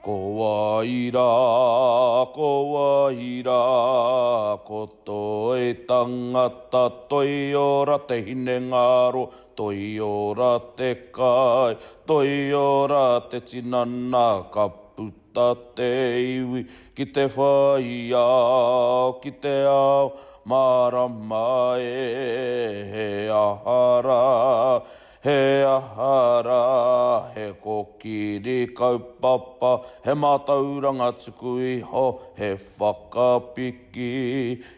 Ko waira, ko toi tangata, toi ora te hine ngaro, toi ora te kai, toi ora te tinana, ka puta te iwi, ki te whai au, ki te ao, marama he ahara. He ahara, he kokiri kaupapa, he mātauranga tuku iho, he whakapiki,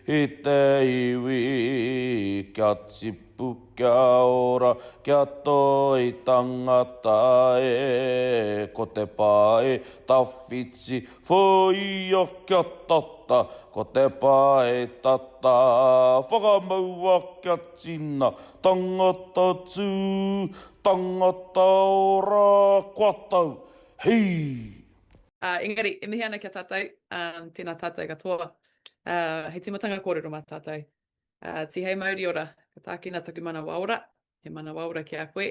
i te iwi, kia tipu kia ora, kia toi tangata e, ko te pae, tawhiti, whoi o kia tata, ko te pae tata, whakamaua kia tina, tangata tū, tangata ora, kua tau, hei! Engari, e mihi ana kia tātou, tēnā tātou katoa. Hei timatanga kōrero mā tātou. Ti hei Māori ora, ka tākina taku mana waora, he mana waora ki a koe,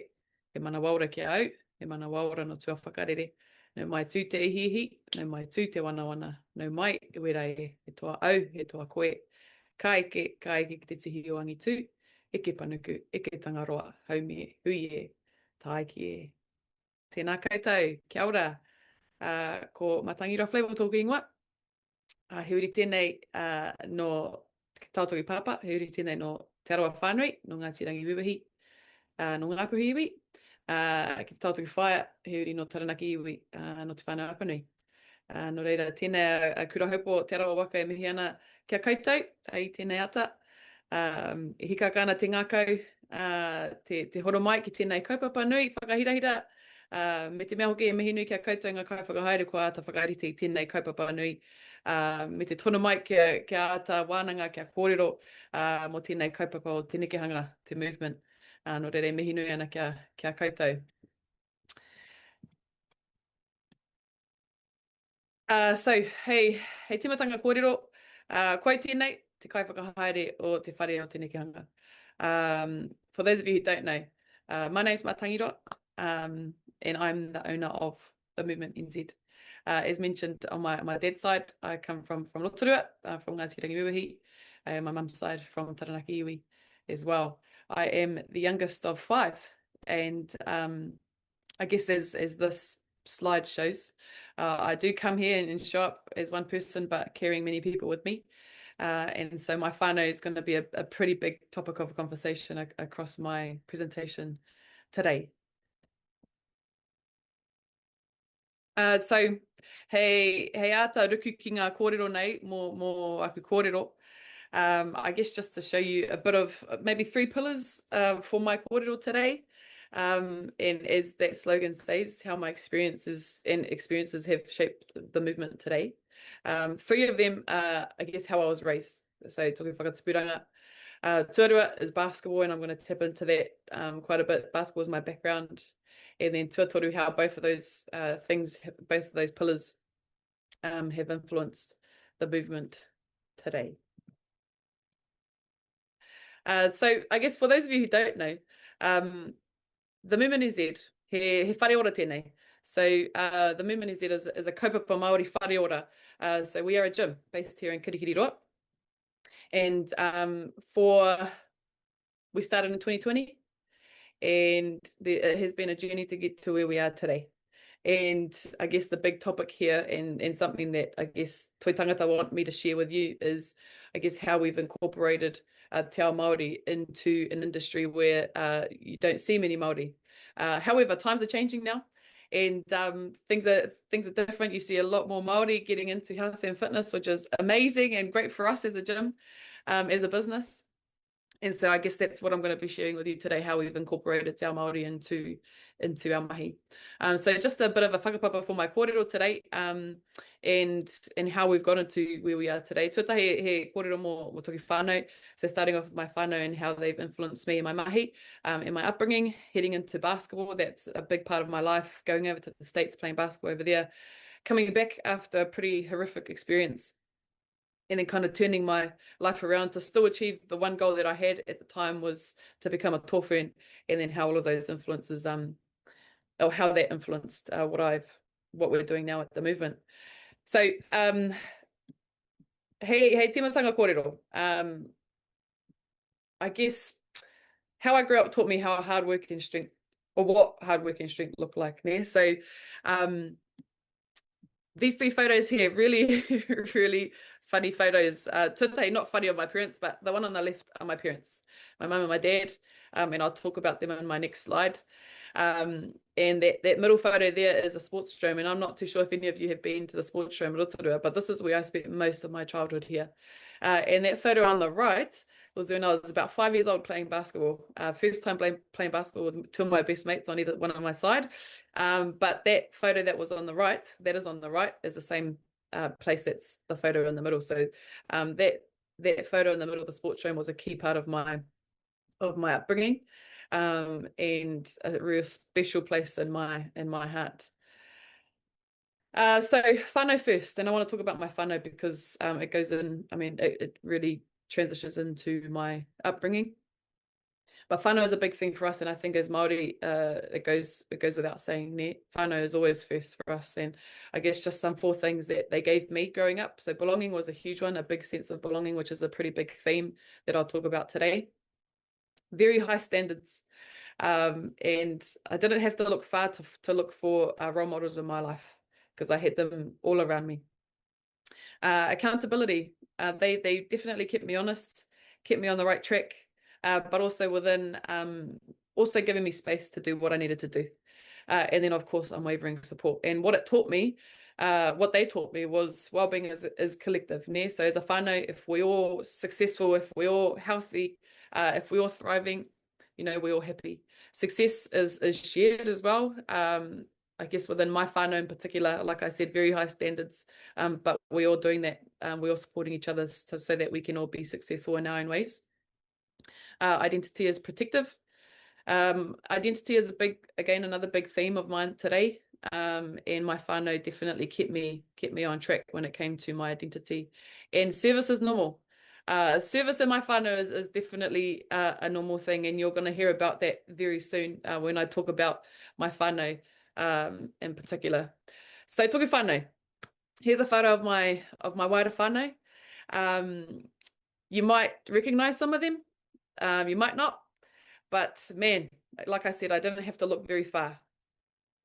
he mana waora ki a au, he mana waora no tua whakarere. Nau mai tū te ihihi, nau mai tū te wanawana, nau mai e wera e, he toa au, he toa koe, ka eke ki te tihi o angi tū, eke panuku, eke tangaroa, haumie, hui e, taiki e. Tēnā koutou, kia ora. Ko Matangiroa Flavell tōku ingoa. He uri tēnei no tautoki papa, he uri tēnei no te aroa whānui, no Ngāti Rangi Wiwahi, no Ngāpuhi iwi. Ki te tautoki whaia, he uri no Taranaki iwi, no te whānau apanui. No reira, tēnei kura haupo te aroa waka e mihi ana kia koutou, ai tēnei ata. E hika kāna te ngākau, te horo mai ki tēnei kaupapa nui, whakahirahira. Me te mea hoki e mihi nui kia koutou ngā kai whakahaere ko ata whakarite i tēnei kaupapa nui. Me te tono mai kia ata wānanga, kia kōrero, mo tēnei kaupapa o te nekehanga, te movement. No reire mihi nui ana kia koutou. So, hei timatanga kōrero, koe tēnei, te kai whakahaere o te whare o te nekehanga. For those of you who don't know, my name is Matangiroa, and I'm the owner of the Movement NZ. As mentioned, on my dad's side, I come from Rotorua, from Ngāti Rangi Wiwahi, and my mum's side from Taranaki iwi as well. I am the youngest of 5, and I guess as this slide shows, I do come here and show up as one person, but carrying many people with me. And so my whānau is going to be a pretty big topic of conversation across my presentation today. So, hei ata ruku ki ngā kōrero nei, mō aku kōrero. I guess just to show you a bit of maybe 3 pillars for my kōrero today. And as that slogan says, how my experiences have shaped the movement today. 3 of them are, I guess, how I was raised. So, toki whakatipuranga. Tuarua is basketball, and I'm going to tap into that quite a bit. Basketball is my background. And then tuatoru, how both of those both of those pillars have influenced the movement today. So I guess for those of you who don't know, the Movement NZ, he whare ora tēnei. So the Movement NZ is a kaupapa Māori whare ora. So we are a gym based here in Kirikiriroa. And we started in 2020. And it has been a journey to get to where we are today. And I guess the big topic here, and something that I guess Toi Tangata want me to share with you, is I guess how we've incorporated te ao Māori into an industry where you don't see many Māori. However, times are changing now, and things are different. You see a lot more Māori getting into health and fitness, which is amazing and great for us as a gym, as a business. And so I guess that's what I'm going to be sharing with you today, how we've incorporated te ao Māori into our mahi. So just a bit of a whakapapa for my kōrero today, and how we've gotten to where we are today. Tuatahi he kōrero mō toki whānau. So starting off with my whānau and how they've influenced me in my mahi, in my upbringing, heading into basketball. That's a big part of my life, going over to the States, playing basketball over there, coming back after a pretty horrific experience, and then kind of turning my life around to still achieve the one goal that I had at the time, was to become a Tall Fern, and then how all of those influences, or how that influenced what I've what we're doing now at the movement. So, hei timatanga kōrero. I guess how I grew up taught me how hard work and strength, or what hard work and strength look like. Ne? So, these 3 photos here, really, really funny photos. Today, not funny of my parents, but the one on the left are my parents, my mum and my dad, and I'll talk about them in my next slide. And that middle photo there is a sports dome, and I'm not too sure if any of you have been to the sports dome in Rotorua, but this is where I spent most of my childhood here. And that photo on the right was when I was about 5 years old playing basketball. First time playing basketball with 2 of my best mates on either one on my side. But that photo that was on the right, that is on the right, is the same place that's the photo in the middle. So that photo in the middle of the sports dome was a key part of my upbringing, and a real special place in my heart. So whānau first, and I want to talk about my whānau because it goes in, I mean, it really transitions into my upbringing. But whānau is a big thing for us, and I think as Māori, it goes without saying, ne? Whānau is always first for us, and I guess just some 4 things that they gave me growing up. So belonging was a huge one, a big sense of belonging, which is a pretty big theme that I'll talk about today. Very high standards, and I didn't have to look far to look for role models in my life, because I had them all around me. Accountability, they definitely kept me honest, kept me on the right track, but also within, also giving me space to do what I needed to do. And then, of course, unwavering support. And what it taught me, what they taught me was wellbeing is collective. Ne? So as a whānau, if we're all successful, if we're all healthy, if we're all thriving, you know, we're all happy. Success is shared as well. I guess within my whānau in particular, like I said, very high standards, but we're all doing that. We're all supporting each other so that we can all be successful in our own ways. Identity is protective. Identity is another big theme of mine today. And my whānau definitely kept me on track when it came to my identity. And service is normal. Service in my whānau is definitely a normal thing, and you're going to hear about that very soon when I talk about my whānau in particular. So toku whānau. Here's a photo of my wider whānau. You might recognize some of them. You might not. But man, like I said, I didn't have to look very far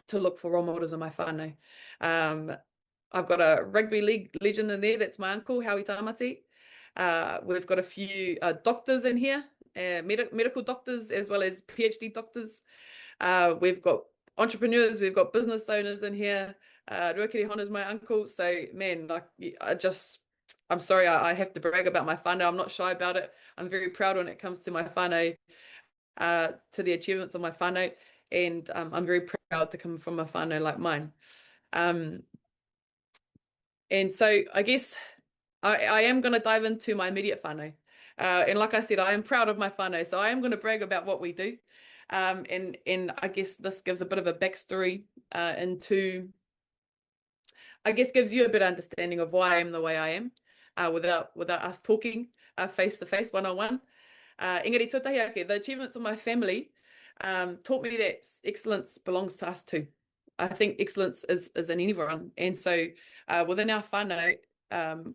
to look for role models in my whānau. I've got a rugby league legend in there. That's my uncle, Howie Tamati. We've got a few doctors in here, medical doctors as well as PhD doctors. We've got entrepreneurs, we've got business owners in here. Ruakiri Hona's my uncle. So man, like I'm sorry, I have to brag about my whānau. I'm not shy about it. I'm very proud when it comes to my whānau, to the achievements of my whānau, and I'm very proud to come from a whānau like mine. And so I guess I am going to dive into my immediate whānau. And like I said, I am proud of my whānau, so I am going to brag about what we do. And I guess this gives a bit of a backstory into, I guess gives you a better understanding of why I am the way I am, without us talking face to face, one-on-one. Engari tūtahiake, the achievements of my family taught me that excellence belongs to us too. I think excellence is in anyone. And so within our whānau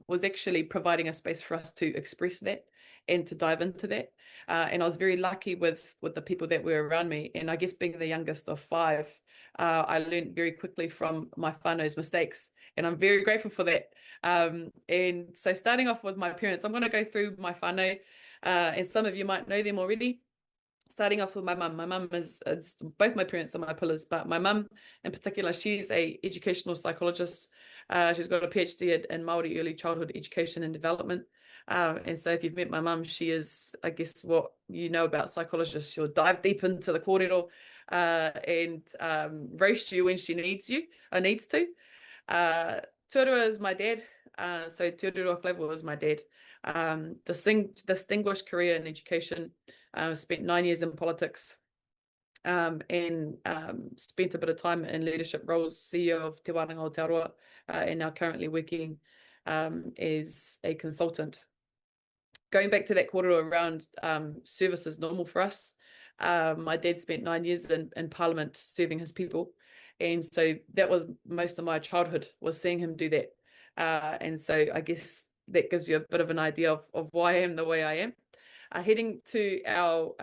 was actually providing a space for us to express that and to dive into that. And I was very lucky with the people that were around me. And I guess being the youngest of 5, I learned very quickly from my whānau's mistakes. And I'm very grateful for that. And so starting off with my parents, I'm going to go through my whānau. And some of you might know them already. Starting off with my mum. My mum is both my parents are my pillars, but my mum in particular, she's a educational psychologist. She's got a PhD in Māori early childhood education and development. And so if you've met my mum, she is, I guess, what you know about psychologists. She'll dive deep into the kōrero and roast you when she needs to. Tuarua is my dad. So Matangiroa Flavell is my dad. Distinguished career in education. Spent 9 years in politics, and spent a bit of time in leadership roles, CEO of Te Wānanga o Aotearoa, and now currently working as a consultant. Going back to that kōrero around service is normal for us. My dad spent 9 years in Parliament serving his people, And so that was most of my childhood, was seeing him do that. And so I guess that gives you a bit of an idea of why I am the way I am. Heading to our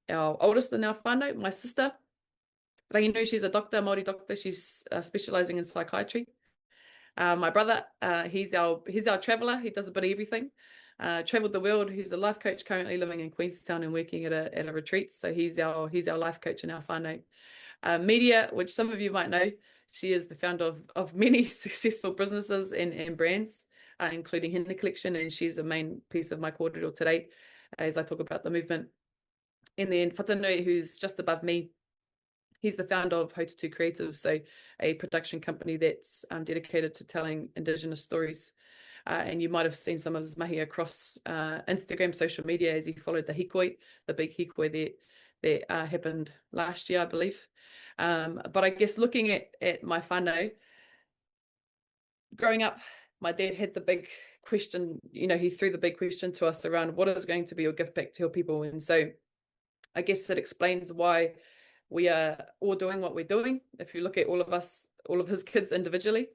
oldest in our whānau, my sister. Ranginu, she's a doctor, Māori doctor. She's specialising in psychiatry. My brother, he's our traveller. He does a bit of everything. Travelled the world. He's a life coach currently living in Queenstown and working at a retreat. So he's our life coach in our whānau. Media, which some of you might know, she is the founder of many successful businesses and brands, including Henna Collection, and she's a main piece of my kōrero today as I talk about the movement. And then Whatanui, who's just above me, he's the founder of Haututu Creative, so a production company that's dedicated to telling Indigenous stories. And you might have seen some of his mahi across Instagram, social media, as he followed the hikoi, the big hikoi that happened last year, I believe. But I guess looking at my whānau, growing up, my dad had the big question, he threw the big question to us around what is going to be your gift back to your people. And so I guess it explains why we are all doing what we're doing. If you look at all of us, all of his kids individually,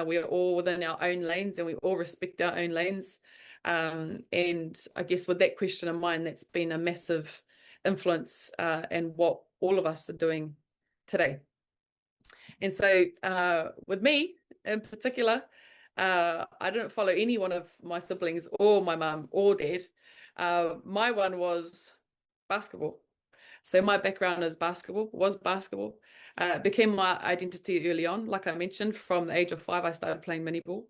we are all within our own lanes and we all respect our own lanes. And I guess with that question in mind, that's been a massive influence in what all of us are doing today. And so with me in particular, I didn't follow any one of my siblings or my mum or dad. My one was basketball. So my background is was basketball. It became my identity early on. Like I mentioned, from the age of 5, I started playing mini ball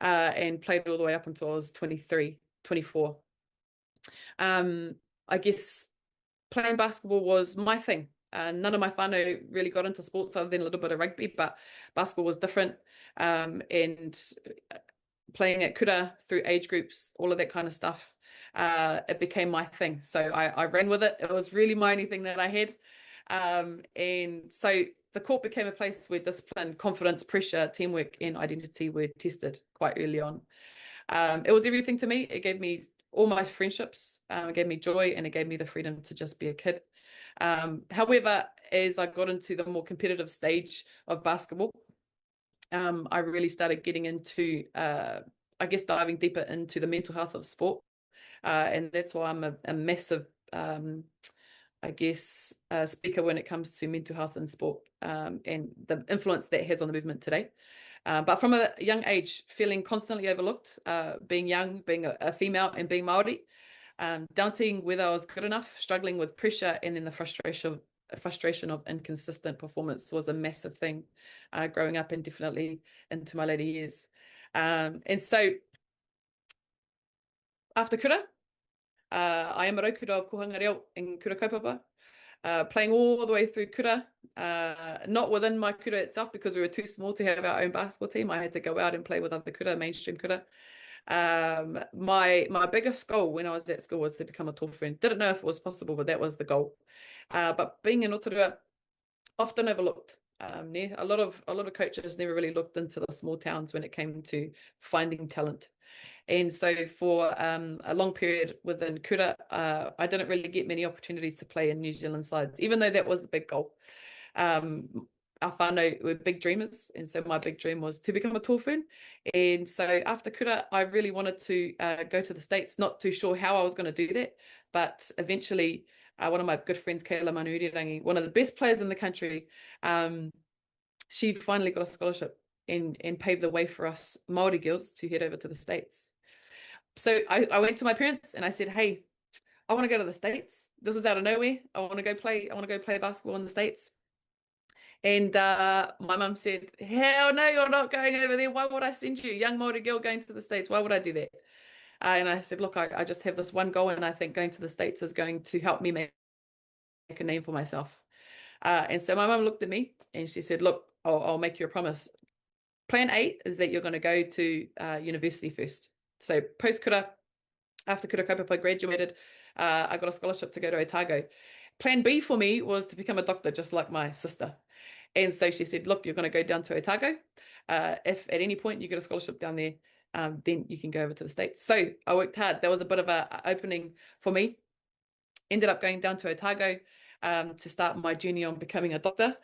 and played all the way up until I was 23, 24. I guess playing basketball was my thing. None of my whānau really got into sports other than a little bit of rugby, but basketball was different. And playing at kura through age groups, all of that kind of stuff, it became my thing. So I ran with it. It was really my only thing that I had. And so the court became a place where discipline, confidence, pressure, teamwork, and identity were tested quite early on. It was everything to me. It gave me all my friendships, it gave me joy, and it gave me the freedom to just be a kid. However, as I got into the more competitive stage of basketball, I really started getting into, I guess, diving deeper into the mental health of sport. And that's why I'm a massive, I guess, speaker when it comes to mental health in sport and the influence that has on the movement today. But from a young age, feeling constantly overlooked, being young, being a female and being Māori, doubting whether I was good enough, struggling with pressure, and then the frustration of inconsistent performance was a massive thing growing up and definitely into my later years. And so after kura, I am a raukura of Kohanga Reo in kura kaupapa, playing all the way through kura, not within my kura itself because we were too small to have our own basketball team. I had to go out and play with other kura, mainstream kura. My biggest goal when I was at school was to become a Tall Fern. Didn't know if it was possible, but that was the goal. But being in Rotorua, often overlooked. A lot of coaches never really looked into the small towns when it came to finding talent. And so for a long period within kura, I didn't really get many opportunities to play in New Zealand sides, even though that was the big goal. Our whānau were big dreamers, and so my big dream was to become a Tall Fern. And so after kura, I really wanted to go to the States, not too sure how I was going to do that, but eventually one of my good friends, Kayla Manuirirangi, one of the best players in the country, she finally got a scholarship and paved the way for us Māori girls to head over to the States. So I went to my parents and I said, hey, I want to go to the States. This is out of nowhere. I want to go play basketball in the States. And my mum said, hell no, you're not going over there. Why would I send you? Young Māori girl going to the States. Why would I do that? And I said, look, I just have this one goal, and I think going to the States is going to help me make a name for myself. And so my mum looked at me and she said, look, I'll make you a promise. Plan A is that you're going to go to university first. So post kura, after kura kaupapa, graduated, I got a scholarship to go to Otago. Plan B for me was to become a doctor, just like my sister. And so she said, look, you're going to go down to Otago. If at any point you get a scholarship down there, then you can go over to the States. So I worked hard. That was a bit of an opening for me. Ended up going down to Otago to start my journey on becoming a doctor.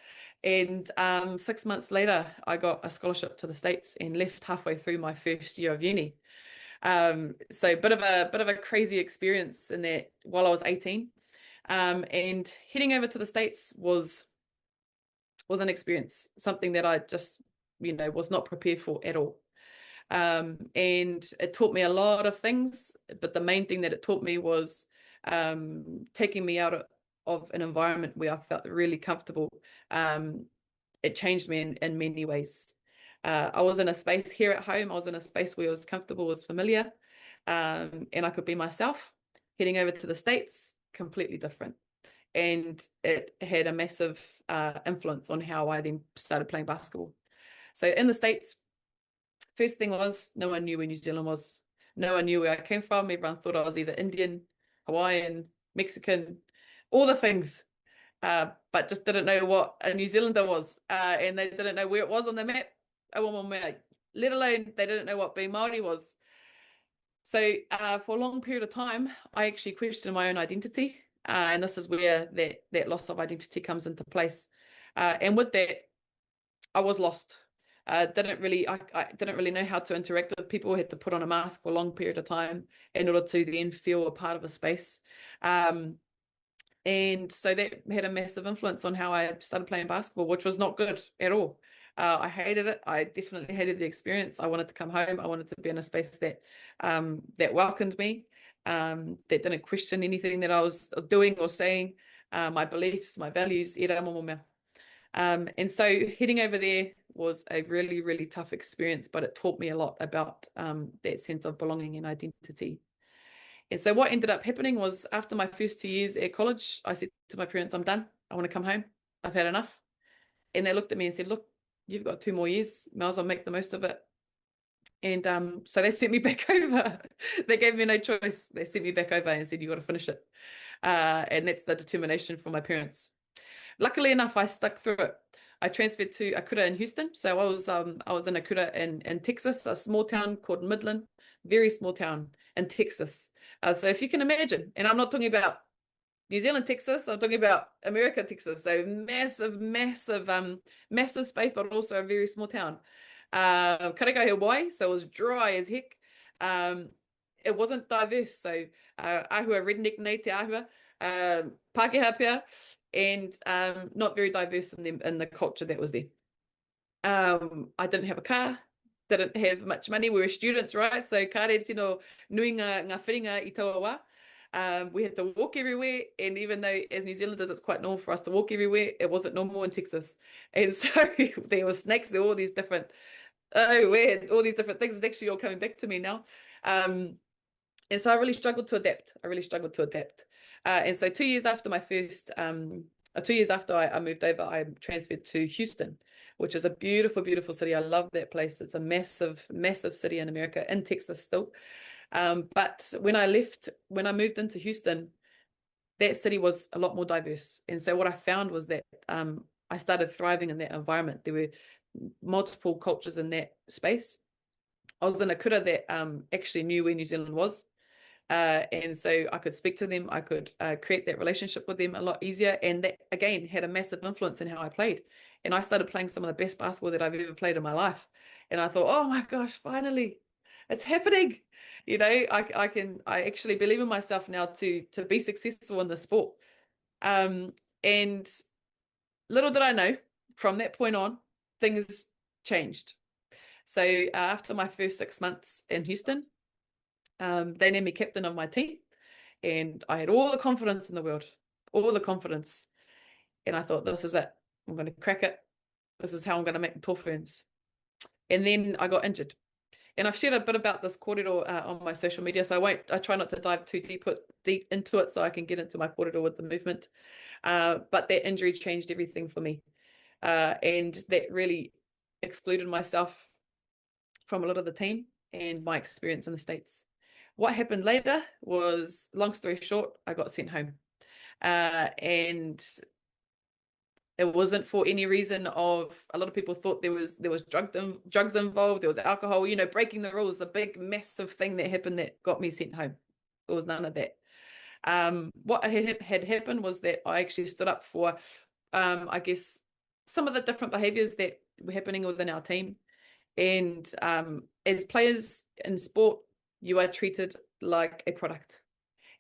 And 6 months later, I got a scholarship to the States and left halfway through my first year of uni. So a bit of a crazy experience in that while I was 18. And heading over to the States was an experience, something that I just, was not prepared for at all. And it taught me a lot of things, but the main thing that it taught me was taking me out of an environment where I felt really comfortable. It changed me in many ways. I was in a space here at home. I was in a space where I was comfortable, was familiar, and I could be myself. Heading over to the States, completely different. And it had a massive influence on how I then started playing basketball. So in the States, first thing was, no one knew where New Zealand was. No one knew where I came from. Everyone thought I was either Indian, Hawaiian, Mexican, all the things, but just didn't know what a New Zealander was. And they didn't know where it was on the map, let alone they didn't know what being Māori was. So for a long period of time, I actually questioned my own identity. And this is where that loss of identity comes into place. And with that, I was lost. I didn't really know how to interact with people. I had to put on a mask for a long period of time in order to then feel a part of a space. And so that had a massive influence on how I started playing basketball, which was not good at all. I hated it. I definitely hated the experience. I wanted to come home. I wanted to be in a space that welcomed me, that didn't question anything that I was doing or saying, my beliefs, my values. And so heading over there was a really, really tough experience, but it taught me a lot about that sense of belonging and identity. And so what ended up happening was after my first 2 years at college, I said to my parents, I'm done. I want to come home. I've had enough. And they looked at me and said, look, you've got 2 more years. Might as well make the most of it. And so they sent me back over. They gave me no choice. They sent me back over and said, you got to finish it. And that's the determination from my parents. Luckily enough, I stuck through it. I transferred to Akura in Houston. So I was in Akura in Texas, a small town called Midland, very small town in Texas. So if you can imagine, and I'm not talking about New Zealand, Texas, I'm talking about America, Texas. So massive, massive space, but also a very small town. Kai Awheawhe, so it was dry as heck. It wasn't diverse. So ahua, redneck nei te ahua, Pākehā pia, and not very diverse in the culture that was there. I didn't have a car, didn't have much money. We were students, right? So kāre tino nui ngā whiringa I taua wā. We had to walk everywhere, and even though as New Zealanders it's quite normal for us to walk everywhere, it wasn't normal in Texas. And so there were snakes, there were all these different, weird, all these different things. It's actually all coming back to me now. And so I really struggled to adapt. And so 2 years after my first, 2 years after I moved over, I transferred to Houston, which is a beautiful, beautiful city. I love that place. It's a massive, massive city in America, in Texas still. But when I moved into Houston, that city was a lot more diverse. And so what I found was that I started thriving in that environment. There were multiple cultures in that space. I was in a kura that actually knew where New Zealand was. And so I could speak to them. I could create that relationship with them a lot easier. And that, again, had a massive influence in how I played. And I started playing some of the best basketball that I've ever played in my life. And I thought, oh my gosh, finally, it's happening. I actually believe in myself now to be successful in the sport. And little did I know, from that point on, things changed. So after my first 6 months in Houston, they named me captain of my team, and I had all the confidence in the world, all the confidence. And I thought, this is it. I'm going to crack it. This is how I'm going to make the Tall Ferns. And then I got injured. And I've shared a bit about this kōrero on my social media, so I try not to dive too deep into it so I can get into my kōrero with the movement. But that injury changed everything for me. And that really excluded myself from a lot of the team and my experience in the States. What happened later was, long story short, I got sent home. And it wasn't for any reason of, a lot of people thought there was drugs involved, there was alcohol, breaking the rules, the big massive thing that happened that got me sent home. There was none of that. What had happened was that I actually stood up for, some of the different behaviours that were happening within our team. And as players in sport, you are treated like a product.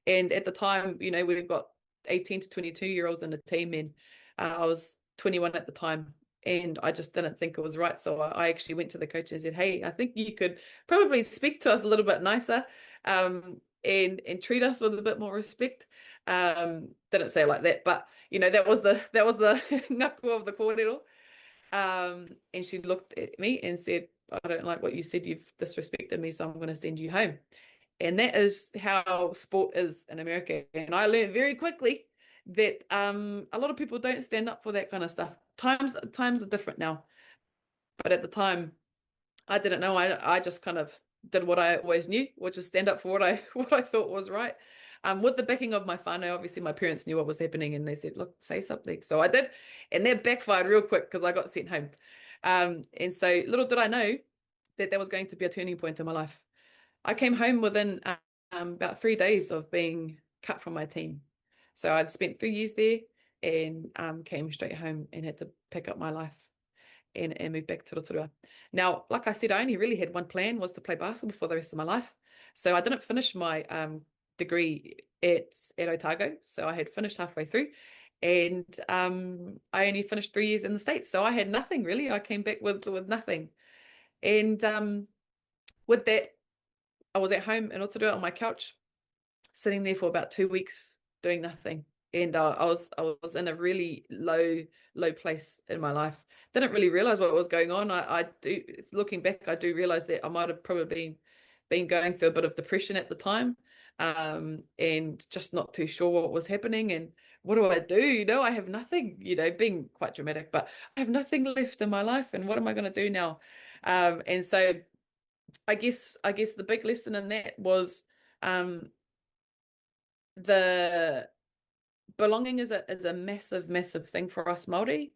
And at the time, you know, we've got 18 to 22-year-olds in the team, and I was 21 at the time, and I just didn't think it was right. So I actually went to the coach and said, hey, I think you could probably speak to us a little bit nicer, and treat us with a bit more respect. Didn't say it like that, but you know, that was the ngaku of the kōrero. And she looked at me and said, I don't like what you said, you've disrespected me, so I'm going to send you home. And that is how sport is in America. And I learned very quickly that a lot of people don't stand up for that kind of stuff. Times are different now. But at the time, I didn't know. I just kind of did what I always knew, which is stand up for what I thought was right. With the backing of my whānau, obviously my parents knew what was happening, and they said, look, say something. So I did, and that backfired real quick because I got sent home. And so little did I know that was going to be a turning point in my life. I came home within about 3 days of being cut from my team. So I'd spent 3 years there, and came straight home and had to pick up my life and move back to Rotorua. Now, like I said, I only really had one plan, was to play basketball for the rest of my life. So I didn't finish my degree at Otago. So I had finished halfway through, and I only finished 3 years in the States. So I had nothing really. I came back with nothing. And with that, I was at home in Rotorua on my couch, sitting there for about 2 weeks doing nothing. And I was in a really low place in my life. Didn't really realize what was going on. I do, looking back, I do realize that I might have probably been going through a bit of depression at the time, and just not too sure what was happening. And what do I do? You know, I have nothing, you know, being quite dramatic, but I have nothing left in my life. And what am I going to do now? And so I guess the big lesson in that was the belonging is a massive thing for us Māori.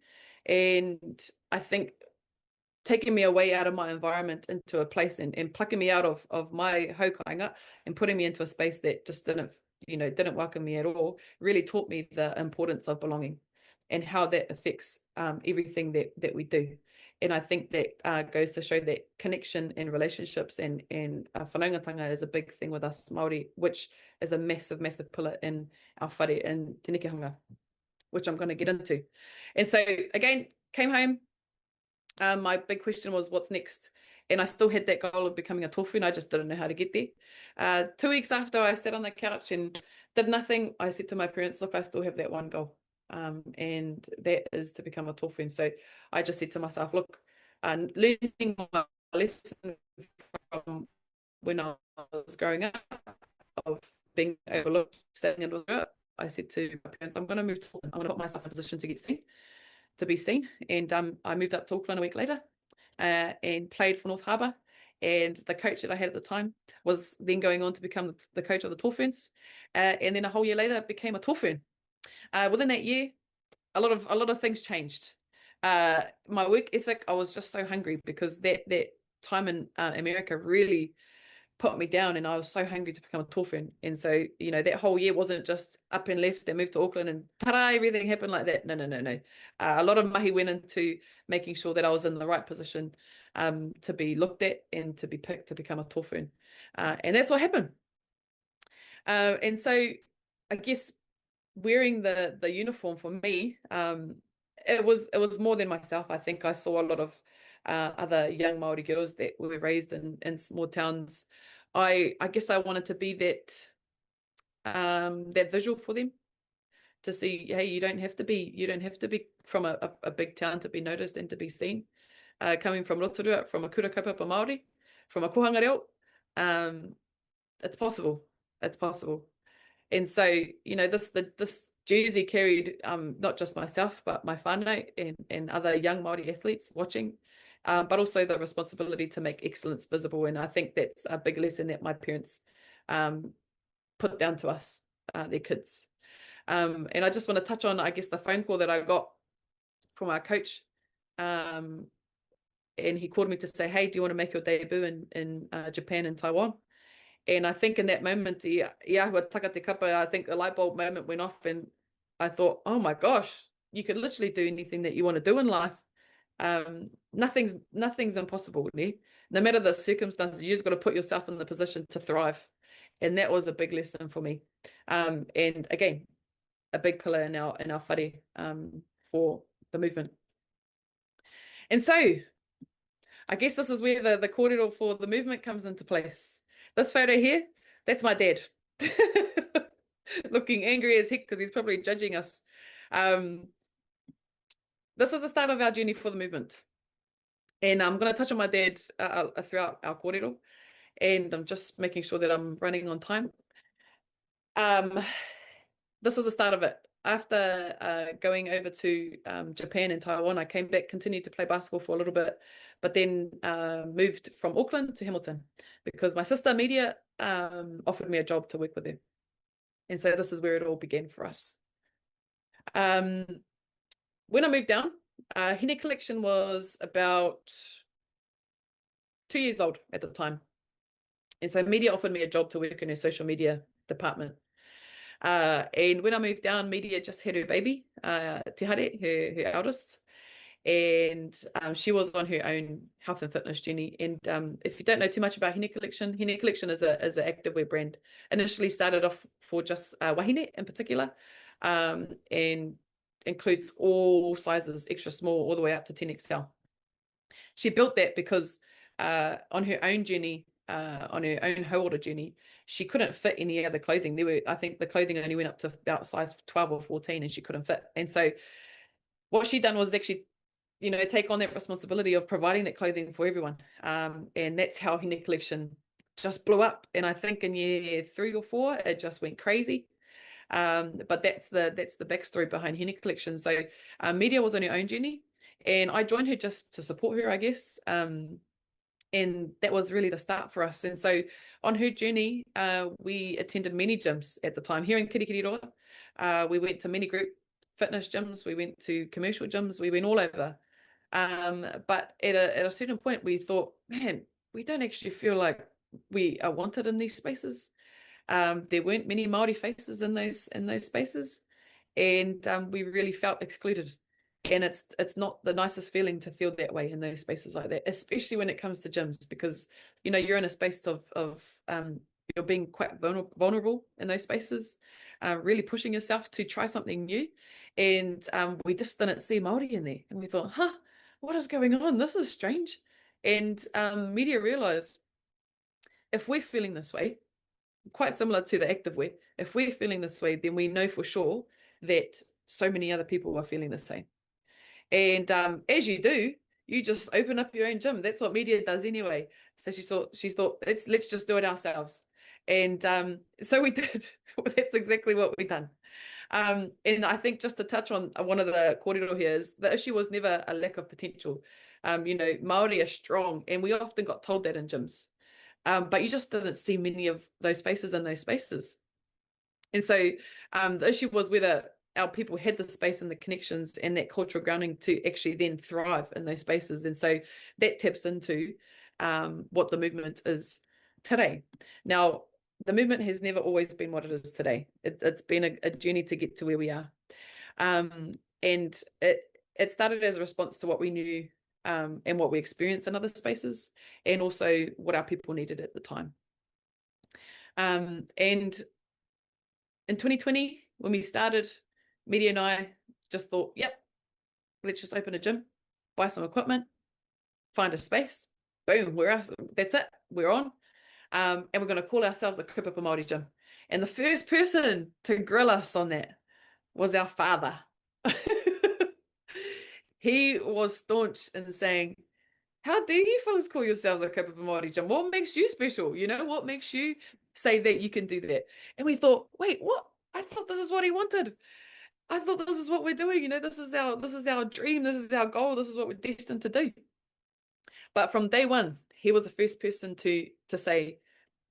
And I think taking me away out of my environment into a place, and plucking me out of my haukainga and putting me into a space that just didn't welcome me at all, really taught me the importance of belonging and how that affects everything that we do. And I think that goes to show that connection and relationships and whanaungatanga is a big thing with us Māori, which is a massive pillar in our whare and tinekehanga, which I'm going to get into. And so again, came home. My big question was, what's next? And I still had that goal of becoming a tofu, and I just didn't know how to get there. 2 weeks after I sat on the couch and did nothing, I said to my parents, look, I still have that one goal. And that is to become a tofu. And so I just said to myself, look, learning my lesson from when I was growing up of being overlooked, standing in Rotorua, I said to my parents, I'm going to move to Auckland. I'm going to put myself in a position to be seen. And I moved up to Auckland a week later, and played for North Harbour. And the coach that I had at the time was then going on to become the coach of the Tall Ferns. And then a whole year later, became a Tall Fern. Within that year, a lot of things changed. My work ethic, I was just so hungry, because that time in America really put me down, and I was so hungry to become a Tall Fern. And so, you know, that whole year wasn't just up and left and moved to Auckland and ta-da, everything happened like that. No. A lot of mahi went into making sure that I was in the right position to be looked at and to be picked to become a Tall Fern. And that's what happened. And so I guess wearing the uniform for me, it was more than myself. I think I saw a lot of other young Māori girls that were raised in small towns. I guess I wanted to be that visual for them, to see, hey, you don't have to be from a big town to be noticed and to be seen. Coming from Rotorua, from a kura kaupapa Māori, from a kohanga reo, it's possible. It's possible. And so, you know, this jersey carried not just myself, but my whānau and other young Māori athletes watching, but also the responsibility to make excellence visible. And I think that's a big lesson that my parents put down to us, their kids. And I just want to touch on, I guess, the phone call that I got from our coach. And he called me to say, hey, do you want to make your debut in Japan and Taiwan? And I think in that moment, I think the light bulb moment went off, and I thought, oh my gosh, you could literally do anything that you want to do in life. Nothing's impossible, no matter the circumstances. You just got to put yourself in the position to thrive, and that was a big lesson for me. And again, a big pillar in our whare for the movement. And so I guess this is where the kōrero for the movement comes into place. This photo here, that's my dad. Looking angry as heck because he's probably judging us. This was the start of our journey for the movement. And I'm going to touch on my dad throughout our kōrero. And I'm just making sure that I'm running on time. This was the start of it. After going over to Japan and Taiwan, I came back, continued to play basketball for a little bit, but then moved from Auckland to Hamilton because my sister Media offered me a job to work with her. And so this is where it all began for us. When I moved down, Hine Collection was about 2 years old at the time. And so Media offered me a job to work in her social media department. And when I moved down, Media just had her baby, Te Hare, her eldest. And she was on her own health and fitness journey. And if you don't know too much about Hine Collection is an activewear brand. Initially started off for just wahine in particular, and includes all sizes, extra small all the way up to 10XL. She built that because on her own journey, on her own hauora journey, she couldn't fit any other clothing. I think the clothing only went up to about size 12 or 14 and she couldn't fit. And so what she done was actually, take on that responsibility of providing that clothing for everyone. And that's how Hine Collection just blew up. And I think in year 3 or 4, it just went crazy. But that's the backstory behind Hine Collection. So Media was on her own journey, and I joined her just to support her, I guess. And that was really the start for us. And so on her journey, we attended many gyms at the time here in Kirikiriroa. We went to many group fitness gyms. We went to commercial gyms. We went all over. But at a certain point, we thought, man, we don't actually feel like we are wanted in these spaces. There weren't many Māori faces in those spaces, and we really felt excluded. And it's not the nicest feeling to feel that way in those spaces like that, especially when it comes to gyms, because you're in a space of you're being quite vulnerable in those spaces, really pushing yourself to try something new. And we just didn't see Māori in there, and we thought, what is going on? This is strange. And Media realized, if we're feeling this way, quite similar to the activewear, if we're feeling this way, then we know for sure that so many other people are feeling the same. And as you do, you just open up your own gym. That's what Media does anyway. So she thought let's just do it ourselves. And so we did. That's exactly what we done. And I think just to touch on one of the kōrero here is the issue was never a lack of potential. Māori are strong, and we often got told that in gyms. But you just didn't see many of those faces in those spaces. And so the issue was whether our people had the space and the connections and that cultural grounding to actually then thrive in those spaces. And so that taps into what the movement is today. Now, the movement has never always been what it is today. It's been a journey to get to where we are. And it started as a response to what we knew and what we experienced in other spaces, and also what our people needed at the time. And in 2020, when we started, Media and I just thought, yep, let's just open a gym, buy some equipment, find a space, boom, that's it, we're on. And we're going to call ourselves a Kaupapa Māori gym. And the first person to grill us on that was our father. He was staunch in saying, how do you fellas call yourselves a Kaupapa Māori gym? What makes you special? What makes you say that you can do that? And we thought, wait, what? I thought this is what he wanted. I thought this is what we're doing. This is our dream. This is our goal. This is what we're destined to do. But from day one, he was the first person to say,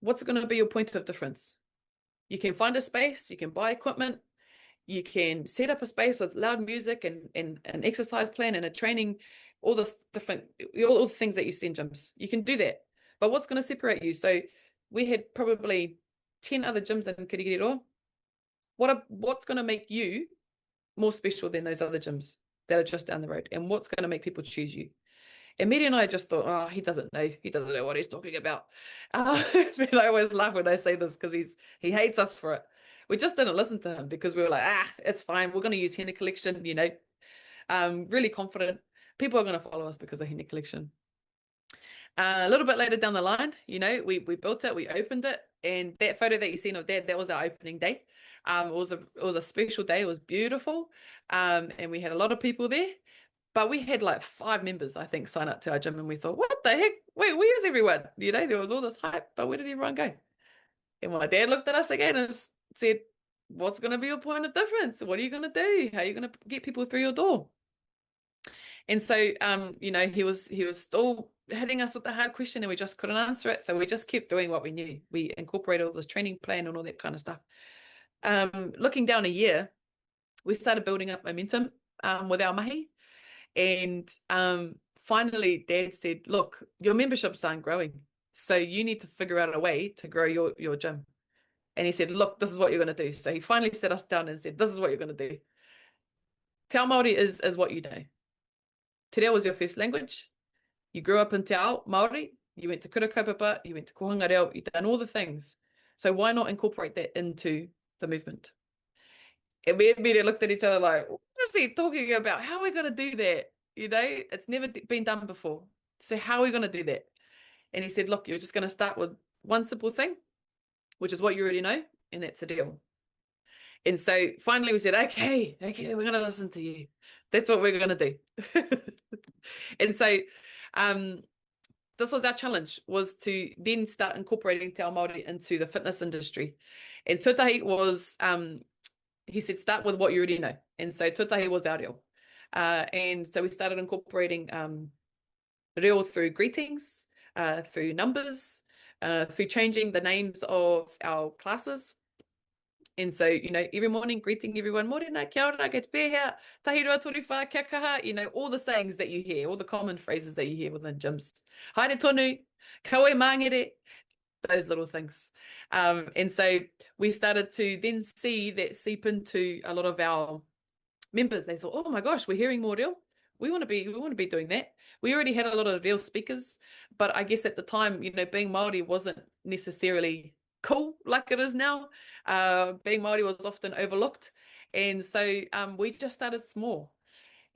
what's going to be your point of difference? You can find a space, you can buy equipment, you can set up a space with loud music and an exercise plan and a training, all the things that you see in gyms. You can do that. But what's going to separate you? So we had probably 10 other gyms in Kirikiriroa. What's going to make you more special than those other gyms that are just down the road? And what's going to make people choose you? And Mary and I just thought, oh, he doesn't know what he's talking about. And I always laugh when I say this because he hates us for it. We just didn't listen to him because we were like, it's fine. We're going to use henna collection, really confident. People are going to follow us because of henna collection. A little bit later down the line, we built it, we opened it, and that photo that you seen of that was our opening day. It was a special day. It was beautiful, and we had a lot of people there. But we had like 5 members, I think, sign up to our gym, and we thought, what the heck? Where's everyone? There was all this hype, but where did everyone go? And my dad looked at us again and said, what's going to be your point of difference? What are you going to do? How are you going to get people through your door? And so, he was still hitting us with the hard question, and we just couldn't answer it. So we just kept doing what we knew. We incorporated all this training plan and all that kind of stuff. Looking down a year, we started building up momentum with our mahi. And finally, Dad said, look, your memberships aren't growing. So you need to figure out a way to grow your gym. And he said, look, this is what you're going to do. So he finally sat us down and said, this is what you're going to do. Te Ao Māori is what you know. Te reo was your first language. You grew up in Te Ao Māori. You went to kura kaupapa. You went to kohanga reo. You've done all the things. So why not incorporate that into the movement? And we immediately looked at each other like, what is he talking about? How are we going to do that? It's never been done before. So how are we going to do that? And he said, look, you're just going to start with one simple thing, which is what you already know, and that's a deal. And so finally we said, okay, we're going to listen to you. That's what we're going to do. And so this was our challenge, was to then start incorporating Te Ao Māori into the fitness industry. And Tutahi was, he said, start with what you already know. And so Tutahi was our reo. And so we started incorporating reo through greetings, through numbers, through changing the names of our classes. And so, every morning greeting everyone, morena, kia ora, ke te pēhea, tahi roa tori whā, kia kaha, all the sayings that you hear, all the common phrases that you hear within gyms. Haere tonu, kaue mangere, those little things. And so we started to then see that seep into a lot of our members. They thought, oh my gosh, we're hearing more reo. We want to be doing that. We already had a lot of reo speakers, but I guess at the time, being Māori wasn't necessarily cool like it is now. Being Māori was often overlooked. And so we just started small.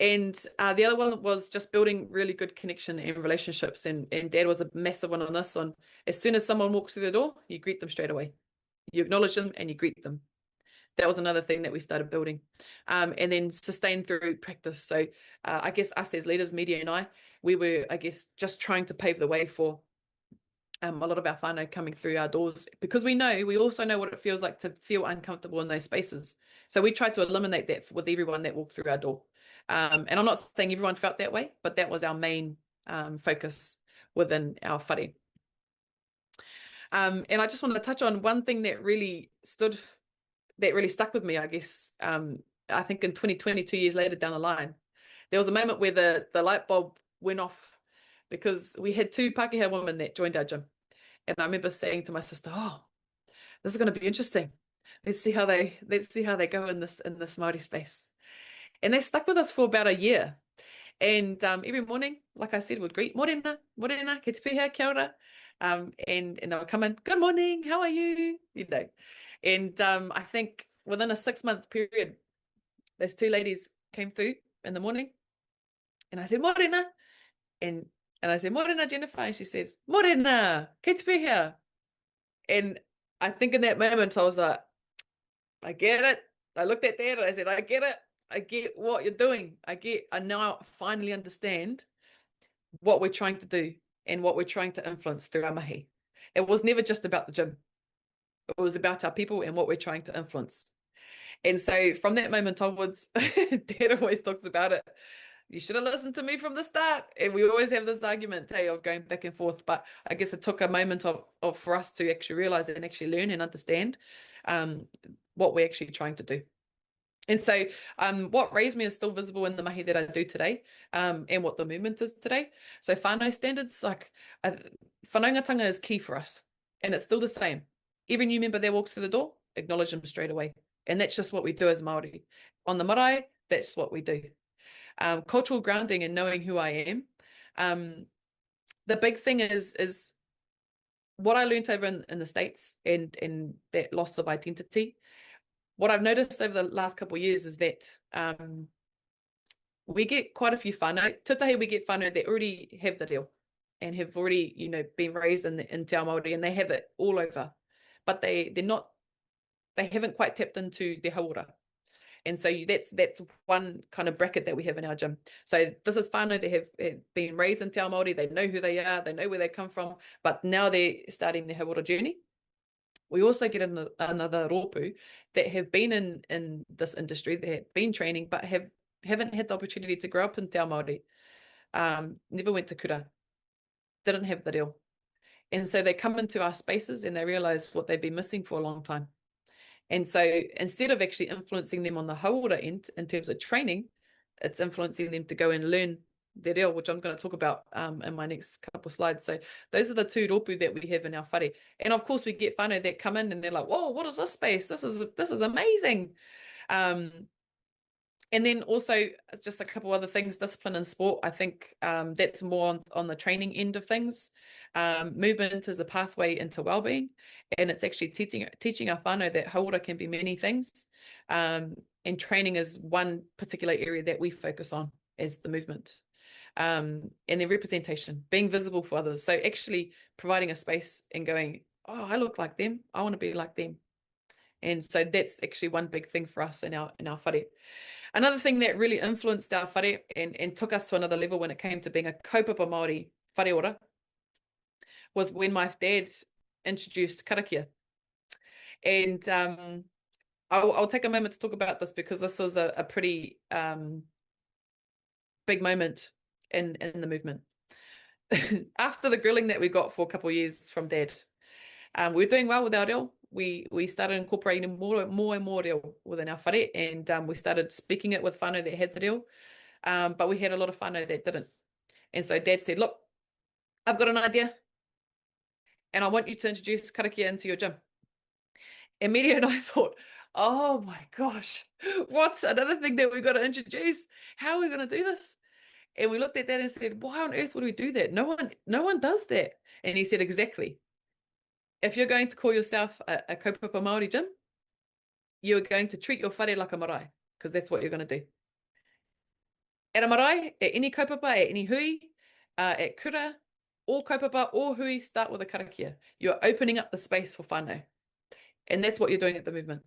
And the other one was just building really good connection and relationships. And Dad was a massive one on this. As soon as someone walks through the door, you greet them straight away. You acknowledge them and you greet them. That was another thing that we started building, and then sustained through practice. So I guess us as leaders, Media and I, we were, I guess, just trying to pave the way for a lot of our whānau coming through our doors, because we also know what it feels like to feel uncomfortable in those spaces. So we tried to eliminate that with everyone that walked through our door. And I'm not saying everyone felt that way, but that was our main focus within our whare. And I just wanted to touch on one thing that really stuck with me, I guess. I think in 2020, 2 years later down the line, there was a moment where the light bulb went off, because we had 2 Pākehā women that joined our gym. And I remember saying to my sister, oh, this is going to be interesting. Let's see how they go in this Māori space. And they stuck with us for about a year. And every morning, like I said, would greet, morena, ke te pēhea, kia ora. And they would come in, good morning, how are you? And I think within a 6-month period, those 2 ladies came through in the morning, and I said, morena. And I said, morena, Jennifer. And she said, morena, ke te pēhea. And I think in that moment, I was like, I get it. I looked at Dad and I said, I get it. I get what you're doing. I now finally understand what we're trying to do and what we're trying to influence through our mahi. It was never just about the gym. It was about our people and what we're trying to influence. And so from that moment onwards, Dad always talks about it. You should have listened to me from the start. And we always have this argument, of going back and forth. But I guess it took a moment for us to actually realize and actually learn and understand what we're actually trying to do. And so what raised me is still visible in the mahi that I do today, and what the movement is today. So whānau standards, like whanaungatanga is key for us. And it's still the same. Every new member that walks through the door, acknowledge them straight away. And that's just what we do as Māori. On the marae, that's what we do. Cultural grounding and knowing who I am. The big thing is what I learned over in the States and that loss of identity. What I've noticed over the last couple of years is that we get quite a few whānau. Tutahi, we get whānau that already have the reo and have already, you know, been raised in Te Ao Māori, and they have it all over. But they haven't quite tapped into their hauora. And so that's one kind of bracket that we have in our gym. So this is whānau that have been raised in Te Ao Māori, they know who they are, they know where they come from, but now they're starting their hauora journey. We also get another rōpū that have been in this industry, that have been training, but haven't had the opportunity to grow up in Te Ao Māori. Never went to kura, didn't have the reo. And so they come into our spaces and they realize what they've been missing for a long time. And so instead of actually influencing them on the hauora end in terms of training, it's influencing them to go and learn their reo, which I'm going to talk about in my next couple of slides. So those are the two rōpū that we have in our whare. And of course we get whānau that come in and they're like, whoa, what is this space? This is amazing. And then also just a couple other things, discipline and sport. I think that's more on the training end of things. Movement is a pathway into wellbeing, and it's actually teaching our whānau that hauora can be many things. And training is one particular area that we focus on as the movement. And then representation, being visible for others. So actually providing a space and going, oh, I look like them, I want to be like them. And so that's actually one big thing for us in our whare. Another thing that really influenced our whare and took us to another level when it came to being a kaupapa Māori whare ora was when my dad introduced karakia. And I'll take a moment to talk about this because this was a pretty big moment in the movement. After the grilling that we got for a couple of years from Dad, we were doing well with our reo. We started incorporating more and more reo within our whare, and we started speaking it with whānau that had the reo, but we had a lot of whānau that didn't. And so Dad said, look, I've got an idea, and I want you to introduce karakia into your gym. Immediately I thought, oh my gosh, what's another thing that we've got to introduce? How are we going to do this? And we looked at that and said, why on earth would we do that? No one does that. And he said, exactly. If you're going to call yourself a kaupapa Māori gym, you're going to treat your whare like a marae, because that's what you're going to do. At a marae, at any kaupapa, at any hui, at kura, all kaupapa, all hui start with a karakia. You're opening up the space for whānau. And that's what you're doing at the movement.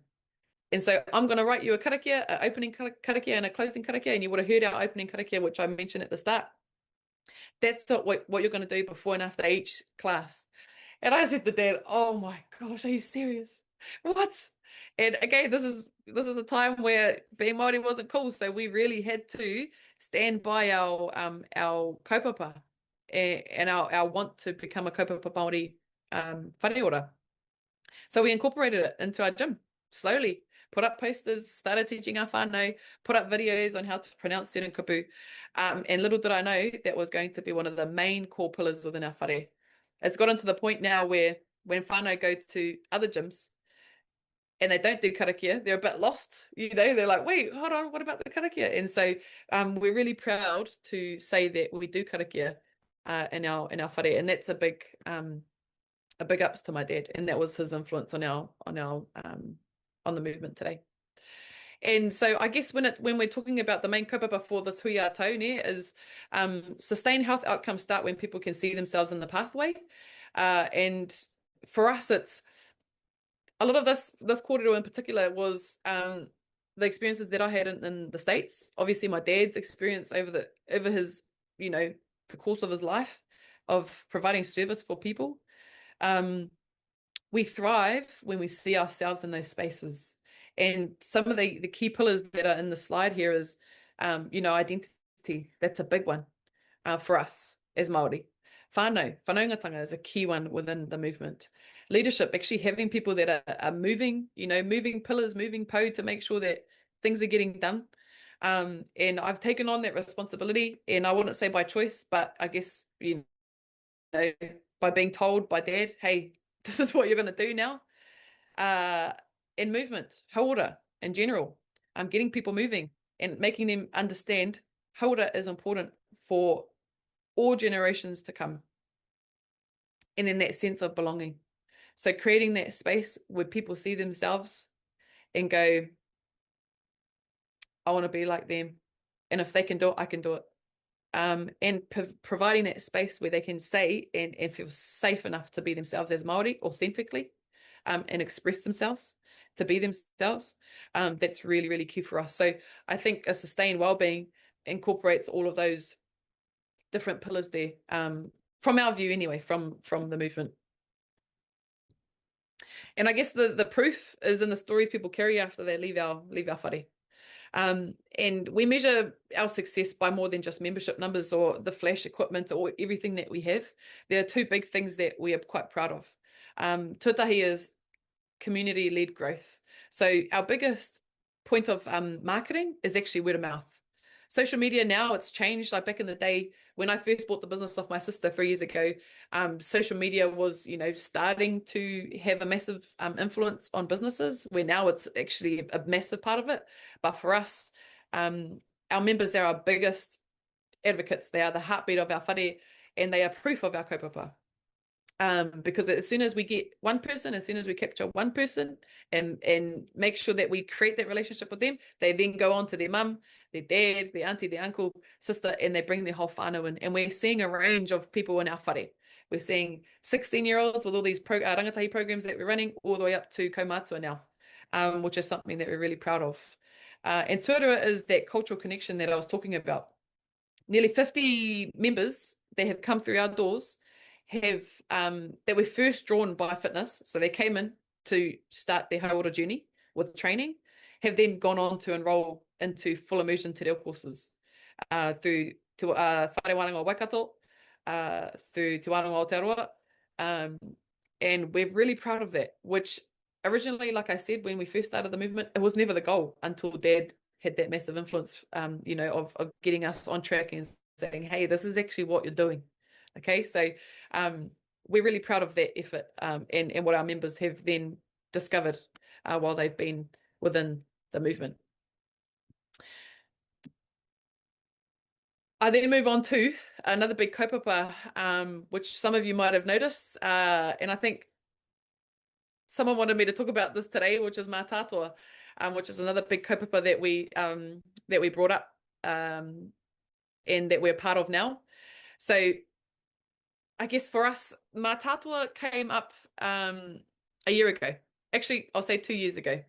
And so I'm going to write you a karakia, an opening karakia and a closing karakia, and you would have heard our opening karakia, which I mentioned at the start. That's what you're going to do before and after each class. And I said to Dad, oh my gosh, are you serious? What? And again, this is a time where being Māori wasn't cool, so we really had to stand by our kaupapa and our want to become a kaupapa Māori whare ora. So we incorporated it into our gym slowly, put up posters, started teaching our whānau, put up videos on how to pronounce certain kupu. And little did I know that was going to be one of the main core pillars within our whare. It's gotten to the point now where when whānau go to other gyms and they don't do karakia, they're a bit lost. You know, they're like, wait, hold on, what about the karakia? And so we're really proud to say that we do karakia in our whare, and that's a big ups to my dad, and that was his influence on the movement today. And so I guess when we're talking about the main kaupapa for this hui a tau is sustained health outcomes start when people can see themselves in the pathway. And for us, it's a lot of this kōrero in particular was the experiences that I had in the States. Obviously, my dad's experience over his, you know, the course of his life of providing service for people. We thrive when we see ourselves in those spaces. And some of the key pillars that are in the slide here is, you know, identity. That's a big one for us as Māori. Whanaungatanga is a key one within the movement. Leadership, actually having people that are moving, you know, moving pillars, moving po to make sure that things are getting done. And I've taken on that responsibility, and I wouldn't say by choice, but I guess, you know, by being told by Dad, hey, this is what you're going to do now. In movement, hauora, in general, getting people moving and making them understand hauora is important for all generations to come. And then that sense of belonging. So creating that space where people see themselves and go, I want to be like them. And if they can do it, I can do it. And providing that space where they can say and feel safe enough to be themselves as Māori authentically, and express themselves, to be themselves. That's really, really key for us. So I think a sustained wellbeing incorporates all of those different pillars there, from our view anyway, from the movement. And I guess the proof is in the stories people carry after they leave our whare. And we measure our success by more than just membership numbers or the flash equipment or everything that we have. There are two big things that we are quite proud of. Tuatahi is community-led growth. So our biggest point of marketing is actually word of mouth. Social media now, it's changed. Like back in the day, when I first bought the business off my sister 3 years ago, social media was, starting to have a massive influence on businesses, where now it's actually a massive part of it. But for us, our members are our biggest advocates. They are the heartbeat of our whare, and they are proof of our kaupapa. Because as soon as we get one person, as soon as we capture one person and make sure that we create that relationship with them, they then go on to their mum, their dad, their auntie, their uncle, sister, and they bring their whole whānau in. And we're seeing a range of people in our whare. We're seeing 16-year-olds with all these rangatahi programs that we're running, all the way up to kaumātua now, which is something that we're really proud of. And tuarua is that cultural connection that I was talking about. Nearly 50 members that have come through our doors have that were first drawn by fitness, so they came in to start their hauora journey with training, have then gone on to enroll into full immersion te reo courses through to Whare Wānanga Waikato, through Te Wānanga Aotearoa, and we're really proud of that, which originally, like I said, when we first started the movement, it was never the goal until Dad had that massive influence, of getting us on track and saying, hey, this is actually what you're doing. Okay, so we're really proud of that effort, and what our members have then discovered while they've been within the movement. I then move on to another big kaupapa, which some of you might have noticed, and I think someone wanted me to talk about this today, which is mātātoa, which is another big kaupapa that we brought up, and that we're part of now. So I guess for us, mātātoa came up a year ago. Actually, I'll say 2 years ago.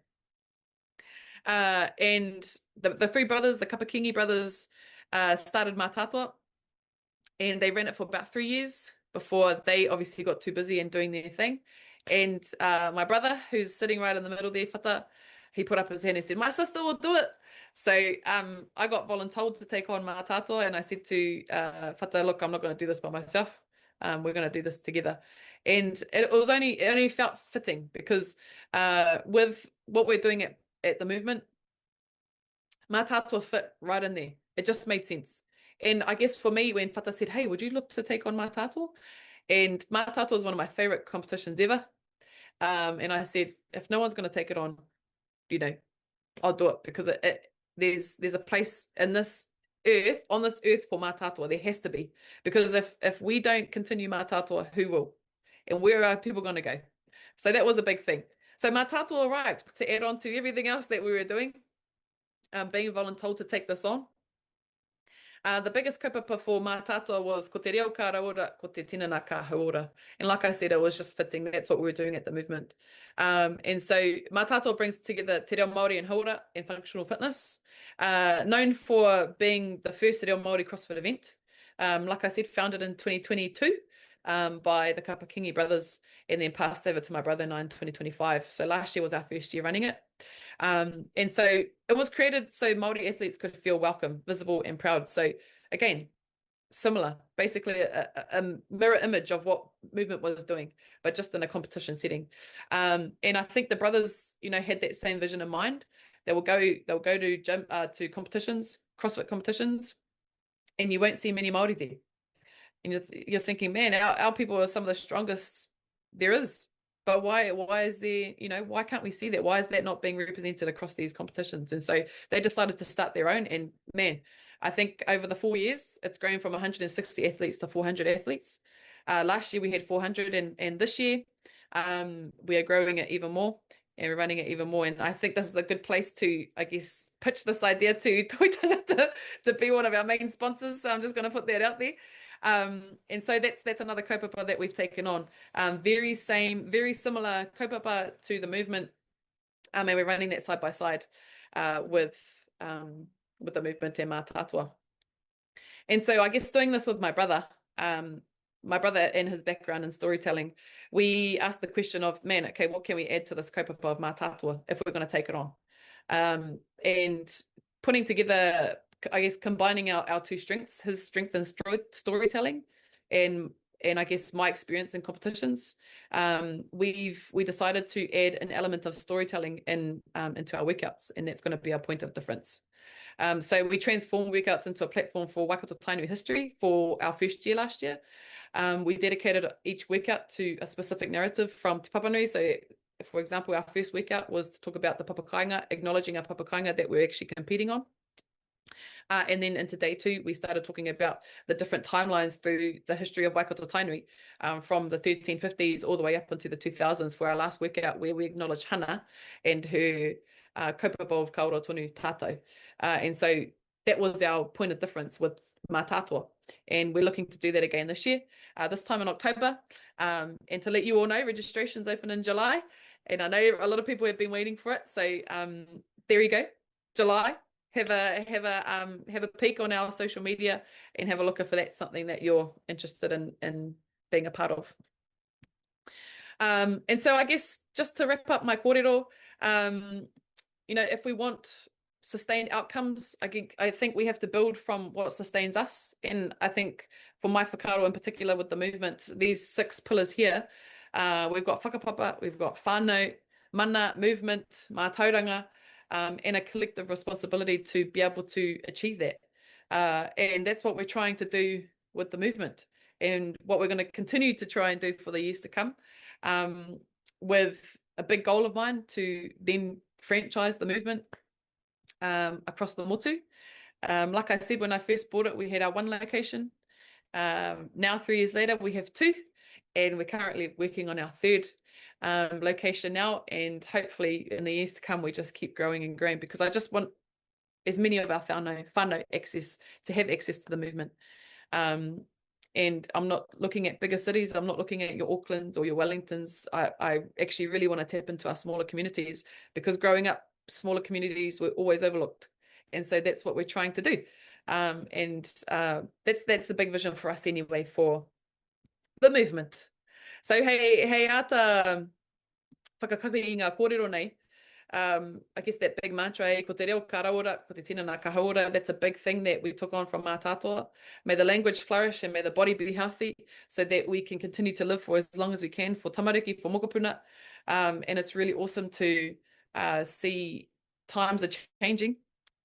And the three brothers, the Kapakingi brothers, started mātātoa, and they ran it for about 3 years before they obviously got too busy and doing their thing. And my brother, who's sitting right in the middle there, Whata, he put up his hand and said, my sister will do it. So I got voluntold to take on mātātoa, and I said to Whata, look, I'm not going to do this by myself. We're going to do this together. And it only felt fitting because with what we're doing at the movement, mātātoa fit right in there. It just made sense. And I guess for me, when Whata said, hey, would you look to take on mātātoa? And mātātoa is one of my favorite competitions ever. And I said, if no one's going to take it on, I'll do it, because there's a place in this earth, on this earth, for mātātoa. There has to be, because if we don't continue mātātoa, who will? And where are people going to go? So that was a big thing. So mātātoa arrived to add on to everything else that we were doing, being voluntold to take this on. The biggest kaupapa for mātātoa was ko te reo ka raora, ko te tinana ka hauora. And like I said, it was just fitting. That's what we were doing at the movement. And so mātātoa brings together te reo Māori and hauora and functional fitness, known for being the first te reo Māori CrossFit event. Like I said, founded in 2022 by the Kapakingi brothers, and then passed over to my brother and I in 2025. So last year was our first year running it. And so it was created so Māori athletes could feel welcome, visible, and proud. So again, similar, basically a mirror image of what movement was doing, but just in a competition setting. And I think the brothers, had that same vision in mind. They'll go to gym, to competitions, CrossFit competitions, and you won't see many Māori there. And you're thinking, man, our people are some of the strongest there is. But why is there, why can't we see that? Why is that not being represented across these competitions? And so they decided to start their own. And man, I think over the 4 years, it's grown from 160 athletes to 400 athletes. Last year we had 400, and this year we are growing it even more, and we're running it even more. And I think this is a good place to, I guess, pitch this idea to Toi Tangata to be one of our main sponsors. So I'm just going to put that out there. And so that's another kaupapa that we've taken on. Very similar kaupapa to the movement, and we're running that side by side with the movement and Mātātua. And so I guess doing this with my brother and his background in storytelling, we asked the question of, man, okay, what can we add to this kaupapa of Mātātua if we're going to take it on? And putting together, I guess, combining our two strengths, his strength in storytelling and I guess my experience in competitions, we decided to add an element of storytelling into our workouts, and that's going to be our point of difference. So we transformed workouts into a platform for Waikato Tainui history for our first year last year. We dedicated each workout to a specific narrative from Te Papanui. So, for example, our first workout was to talk about the papakainga, acknowledging our papakainga that we're actually competing on. And then into day 2, we started talking about the different timelines through the history of Waikato Tainui, from the 1350s all the way up into the 2000s for our last workout, where we acknowledge Hana and her kaupapa of kaora tonu tātou. And so that was our point of difference with Mātātua. And we're looking to do that again this year, this time in October. And to let you all know, registration's open in July. And I know a lot of people have been waiting for it. So there you go, July. Have a peek on our social media and have a look if that's something that you're interested in being a part of. And so I guess just to wrap up my kōrero, if we want sustained outcomes, I think we have to build from what sustains us. And I think for my whakaaro in particular with the movement, these 6 pillars here, we've got whakapapa, we've got whānau, mana, movement, mātauranga, and a collective responsibility to be able to achieve that. And that's what we're trying to do with the movement, and what we're going to continue to try and do for the years to come, with a big goal of mine to then franchise the movement across the motu. Like I said, when I first bought it, we had our 1 location. Now 3 years later, we have 2, and we're currently working on our 3rd location now, and hopefully in the years to come we just keep growing and growing, because I just want as many of our whānau to have access to the movement. And I'm not looking at bigger cities, I'm not looking at your Aucklands or your Wellingtons. I actually really want to tap into our smaller communities, because growing up, smaller communities were always overlooked, and so that's what we're trying to do. And that's the big vision for us anyway for the movement. So hei ata whakakapi i ngā kōrero nei. I guess that big mantra, ko te reo karaora, ko te tina nā ka hauora, that's a big thing that we took on from Mātātua. May the language flourish and may the body be healthy, so that we can continue to live for as long as we can, for tamariki, for mokopuna. And it's really awesome to see times are changing,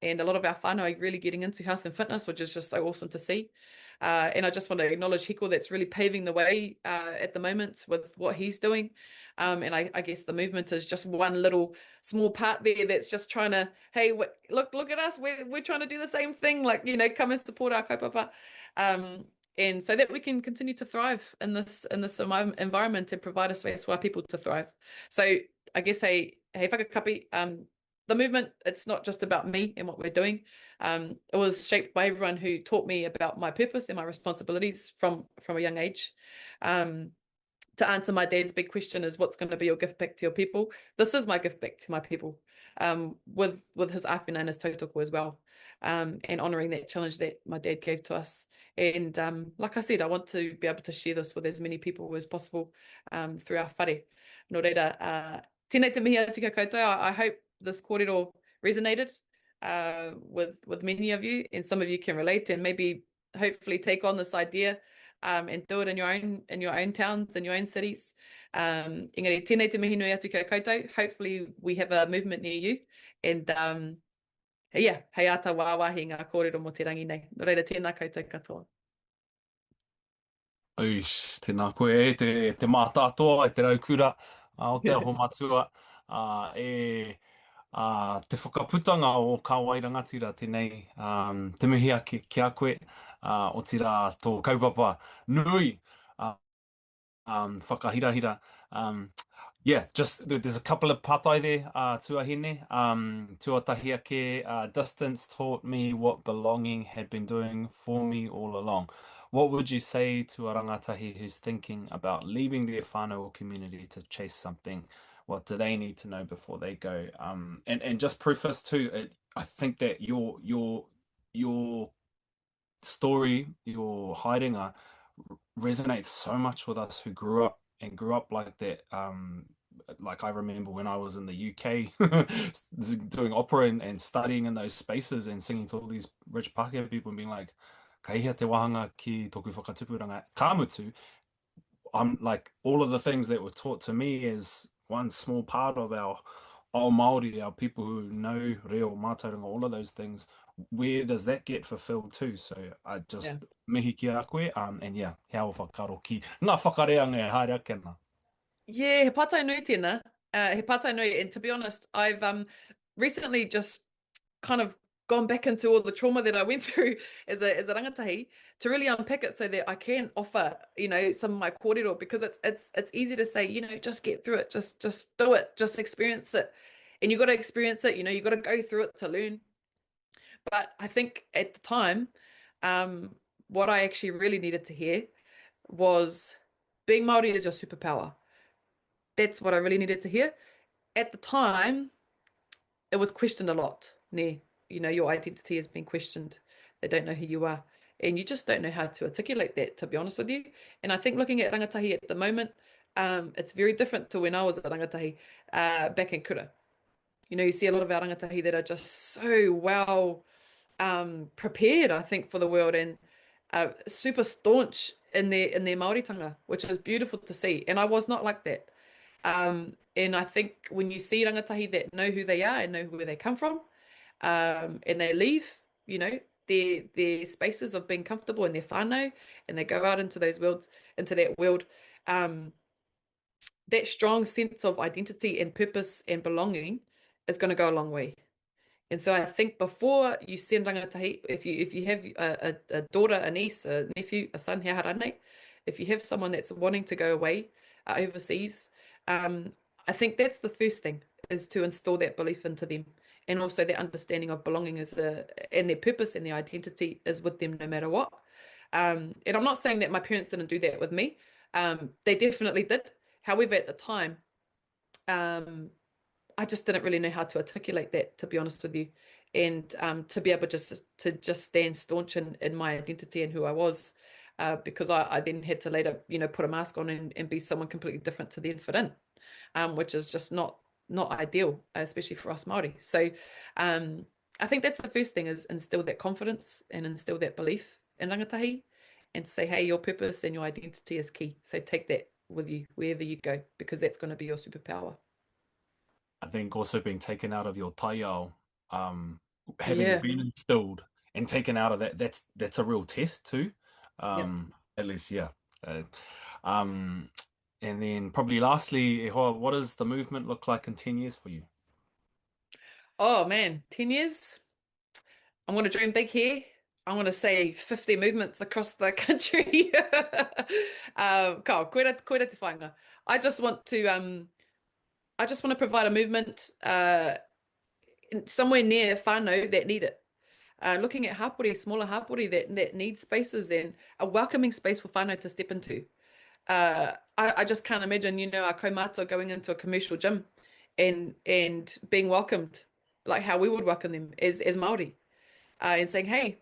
and a lot of our whānau are really getting into health and fitness, which is just so awesome to see. And I just want to acknowledge Hiko, that's really paving the way at the moment with what he's doing. And I guess the movement is just one little small part there that's just trying to, hey, look at us, we're trying to do the same thing, like, come and support our kaupapa. And so that we can continue to thrive in this environment and provide a space for our people to thrive. So I guess, hey whakakapi, the movement, it's not just about me and what we're doing. It was shaped by everyone who taught me about my purpose and my responsibilities from a young age. To answer my dad's big question is, what's going to be your gift back to your people? This is my gift back to my people, with his awhina and his tautoko as well, and honouring that challenge that my dad gave to us. And like I said, I want to be able to share this with as many people as possible through our whare. Nō reira, tēnei te mihi atu kia koutou. I hope this kōrero resonated with many of you, and some of you can relate and maybe hopefully take on this idea and do it in your own towns, in your own cities. Engari, tēnei te mihi nui atu kia koutou. Hopefully we have a movement near you, and hei ata wāwahi ngā kōrero mo te rangi nei. Nō reira, tēnā koutou katoa. Tēnā koe te mātātoa, te raukura. O te aho matua, te whakaputanga o ka wairangatira tēnei, te mihi ake ki a koe, o tira tō kaupapa nui, uh, whakahirahira. Yeah, just there's a couple of patai there, tuahine. Tuatahi ake, distance taught me what belonging had been doing for me all along. What would you say to a rangatahi who's thinking about leaving their whānau or community to chase something? What do they need to know before they go? And just preface too, I think that your story, your haerenga, resonates so much with us who grew up like that. Like I remember when I was in the UK doing opera and studying in those spaces and singing to all these rich Pākehā people and being like, ka ihea te wahanga ki toku whakatupuranga ka mutu. I'm like, all of the things that were taught to me is one small part of our Māori, our people who know reo, mātauranga, all of those things. Where does that get fulfilled too? So I just Yeah. mihi ki a koe, and yeah, he aho whakaro ki ngā whakareanga e haere ake ana. Yeah, he pātai nui tēnā. He pātai nui, and to be honest, I've recently just kind of gone back into all the trauma that I went through as a rangatahi to really unpack it so that I can offer, some of my kōrero, because it's easy to say, just get through it, just do it, just experience it. And you got to experience it, you got to go through it to learn. But I think at the time, what I actually really needed to hear was being Māori is your superpower. That's what I really needed to hear. At the time, it was questioned a lot. Your identity has been questioned. They don't know who you are. And you just don't know how to articulate that, to be honest with you. And I think looking at rangatahi at the moment, it's very different to when I was a rangatahi back in Kura. You see a lot of our rangatahi that are just so well prepared, I think, for the world, and super staunch in their Māoritanga, which is beautiful to see. And I was not like that. And I think when you see rangatahi that know who they are and know where they come from, and they leave, their spaces of being comfortable in their whānau, and they go out into those worlds, into that world, that strong sense of identity and purpose and belonging is going to go a long way. And so I think before you send rangatahi, if you have a daughter, a niece, a nephew, a son, hea haranei, if you have someone that's wanting to go away overseas, I think that's the first thing, is to install that belief into them, and also that understanding of belonging and their purpose and their identity is with them no matter what. And I'm not saying that my parents didn't do that with me. They definitely did. However, at the time, I just didn't really know how to articulate that, to be honest with you, and to be able to just stand staunch in my identity and who I was, because I then had to later, put a mask on and be someone completely different to then fit in, which is just not ideal, especially for us Māori. So I think that's the first thing, is instill that confidence and instill that belief in rangatahi, and say, hey, your purpose and your identity is key. So take that with you wherever you go, because that's going to be your superpower. I think also being taken out of your taiao, having Yeah. been instilled and taken out of that's a real test too. At least, yeah. And then probably lastly, e hoa, what does the movement look like in 10 years for you? Oh man, 10 years. I'm going to dream big here. I want to say 50 movements across the country. Koe te whainga. I just want to provide a movement somewhere near whānau that need it. Looking at hapori, smaller hapori that need spaces, and a welcoming space for whānau to step into. I just can't imagine, our kaumātua going into a commercial gym and being welcomed like how we would welcome them as Māori, and saying, hey,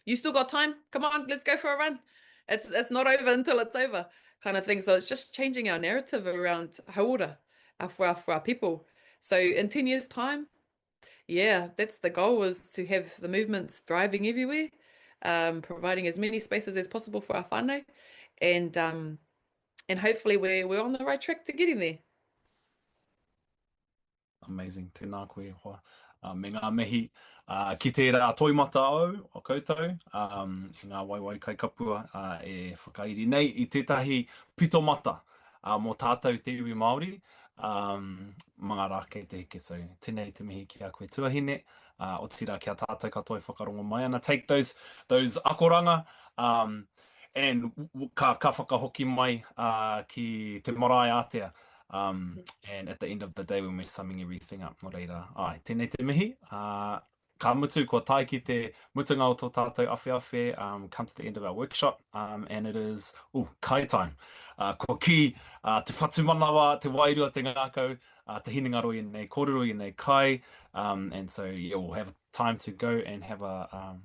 you still got time? Come on, let's go for a run. It's not over until it's over, kind of thing. So it's just changing our narrative around hauora for our people. So in 10 years' time, yeah, that's the goal, was to have the movements thriving everywhere, providing as many spaces as possible for our whānau, and hopefully we're on the right track to getting there. Amazing. Tēnā koe hoa. Me ngā mihi ki tērā toimata au o koutou, i ngā waiwai kai kapua e whakairi nei i tētahi pitomata mō tātou te iwi Māori, mga rā kei te heke. So tēnei te mihi ki a koe tuahine, o tira kia tātou katoa whakarongo mai ana. Take those akoranga, and ka whakahoki mai ki te marae atea. And at the end of the day, when we're summing everything up, no reira, ai, tēnei te mihi. Ka mutu, ko tai ki te mutunga o tō tātou awheawhe, come to the end of our workshop, and it is, kai time. Ko ki, te whatu manawa, te wairua, te ngākau, te hinengaro i nei kōrero i nei kai, and so yeah, we'll have time to go and have a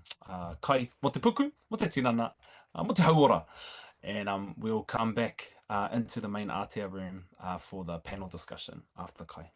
kai mo te puku, mo te tinana, mo te hauora, and we'll come back into the main Aotea room for the panel discussion after kai.